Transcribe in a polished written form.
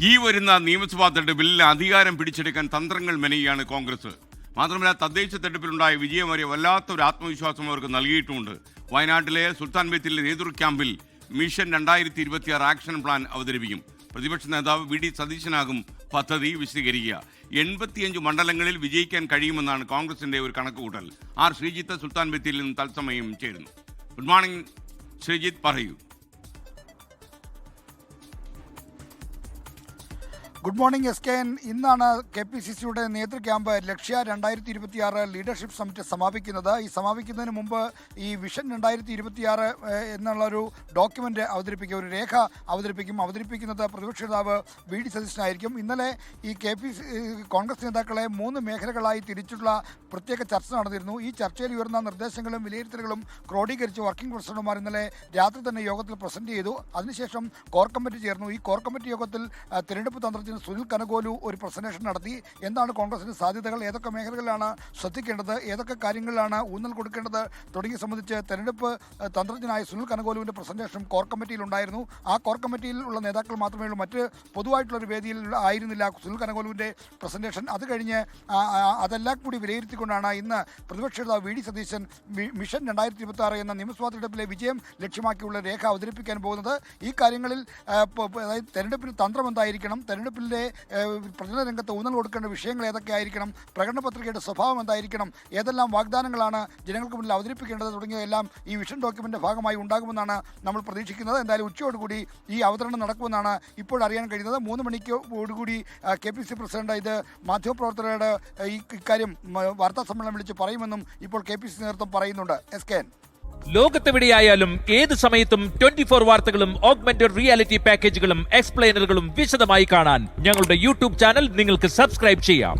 ഈ വരുന്ന നിയമസഭാ തെരഞ്ഞെടുപ്പിൽ അധികാരം പിടിച്ചെടുക്കാൻ തന്ത്രങ്ങൾ മെനയുകയാണ് കോൺഗ്രസ്. മാത്രമല്ല, തദ്ദേശ തെരഞ്ഞെടുപ്പിലുണ്ടായ വിജയമറിയ വല്ലാത്തൊരു ആത്മവിശ്വാസം അവർക്ക് നൽകിയിട്ടുമുണ്ട്. വയനാട്ടിലെ സുൽത്താൻ ബത്തേരിയിലെ നേതൃ ക്യാമ്പിൽ മിഷൻ 2026 ആക്ഷൻ പ്ലാൻ അവതരിപ്പിക്കും. പ്രതിപക്ഷ നേതാവ് വി ഡി സതീശനാകും പദ്ധതി വിശദീകരിക്കുക. 85 മണ്ഡലങ്ങളിൽ വിജയിക്കാൻ കഴിയുമെന്നാണ് കോൺഗ്രസിന്റെ ഒരു കണക്കുകൂട്ടൽ. ആർ ശ്രീജിത്ത് സുൽത്താൻ ബത്തേരിയിൽ നിന്ന് തത്സമയം ചേരുന്നു. ഗുഡ് മോർണിംഗ് ശ്രീജിത്ത്, പറയൂ. Good morning S K N. ഇന്നാണ് KPCCയുടെ നേതൃ ക്യാമ്പ് ലക്ഷ്യ 2026 ലീഡർഷിപ്പ് സമ്മിറ്റ് സമാപിക്കുന്നത്. ഈ സമാപിക്കുന്നതിന് മുമ്പ് ഈ വിഷൻ 2026 എന്നുള്ളൊരു ഡോക്യുമെൻ്റ് അവതരിപ്പിക്കും, ഒരു രേഖ അവതരിപ്പിക്കുന്നത് പ്രതിപക്ഷ നേതാവ് വി ഡി സതീശനായിരിക്കും. ഇന്നലെ ഈ കോൺഗ്രസ് നേതാക്കളെ 3 മേഖലകളായി തിരിച്ചുള്ള പ്രത്യേക ചർച്ച നടന്നിരുന്നു. ഈ ചർച്ചയിൽ ഉയർന്ന നിർദ്ദേശങ്ങളും വിലയിരുത്തലുകളും ക്രോഡീകരിച്ച് വർക്കിംഗ് പ്രസിഡന്റുമാർ ഇന്നലെ രാത്രി തന്നെ യോഗത്തിൽ പ്രസന്റ് ചെയ്തു. അതിനുശേഷം കോർ കമ്മിറ്റി ചേർന്നു. ഈ കോർ കമ്മിറ്റി യോഗത്തിൽ തിരഞ്ഞെടുപ്പ് തന്ത്രത്തിന് സുനിൽ കനകോലു ഒരു പ്രസന്റേഷൻ നടത്തി. എന്താണ് കോൺഗ്രസിന്റെ സാധ്യതകൾ, ഏതൊക്കെ മേഖലകളിലാണ് ശ്രദ്ധിക്കേണ്ടത്, ഏതൊക്കെ കാര്യങ്ങളിലാണ് ഊന്നൽ കൊടുക്കേണ്ടത് തുടങ്ങിയ സംബന്ധിച്ച് തെരഞ്ഞെടുപ്പ് തന്ത്രജ്ഞനായ സുനിൽ കനകോലുവിന്റെ പ്രസന്റേഷൻ കോർ കമ്മിറ്റിയിൽ ഉണ്ടായിരുന്നു. ആ കോർ കമ്മിറ്റിയിൽ ഉള്ള നേതാക്കൾ മാത്രമേ ഉള്ളൂ, മറ്റ് പൊതുവായിട്ടുള്ളൊരു വേദിയിൽ ആയിരുന്നില്ല സുനിൽ കനകോലുവിന്റെ പ്രസന്റേഷൻ. അത് കഴിഞ്ഞ് അതെല്ലാം കൂടി വിലയിരുത്തിക്കൊണ്ടാണ് ഇന്ന് പ്രതിപക്ഷ നേതാവ് വി ഡി സതീശൻ മിഷൻ 2026 എന്ന നിയമസഭാ തെരഞ്ഞെടുപ്പിലെ വിജയം ലക്ഷ്യമാക്കിയുള്ള രേഖ അവതരിപ്പിക്കാൻ പോകുന്നത്. ഈ കാര്യങ്ങളിൽ അതായത് തെരഞ്ഞെടുപ്പിന് തന്ത്രം എന്തായിരിക്കണം, തെരഞ്ഞെടുപ്പിലെ പ്രചരണ രംഗത്ത് ഊന്നൽ കൊടുക്കേണ്ട വിഷയങ്ങൾ ഏതൊക്കെ ആയിരിക്കണം, പ്രകടന പത്രികയുടെ സ്വഭാവം എന്തായിരിക്കണം, ഏതെല്ലാം വാഗ്ദാനങ്ങളാണ് ജനങ്ങൾക്ക് മുന്നിൽ അവതരിപ്പിക്കേണ്ടത് തുടങ്ങിയതെല്ലാം ഈ വിഷൻ ഡോക്യുമെന്റിന്റെ ഭാഗമായി ഉണ്ടാകുമെന്നാണ് നമ്മൾ പ്രതീക്ഷിക്കുന്നത്. എന്തായാലും ഉച്ചയോടുകൂടി ഈ അവതരണം നടക്കുമെന്നാണ് ഇപ്പോൾ അറിയാൻ കഴിയുന്നത്. 3 മണിക്കോടുകൂടി KPCC പ്രസിഡന്റ് ഇത് മാധ്യമപ്രവർത്തകരുടെ ഇക്കാര്യം വാർത്താ സമ്മേളനം വിളിച്ച് പറയുമെന്നും ഇപ്പോൾ KPCC നേതൃത്വം പറയുന്നുണ്ട്. S K N. ലോകത്തെവിടെയായാലും ഏത് സമയത്തും 24 വാർത്തകളും ഓഗ്മെന്റഡ് റിയാലിറ്റി പാക്കേജുകളും എക്സ്പ്ലെയിനറുകളും വിശദമായി കാണാൻ ഞങ്ങളുടെ യൂട്യൂബ് ചാനൽ നിങ്ങൾക്ക് സബ്സ്ക്രൈബ് ചെയ്യാം.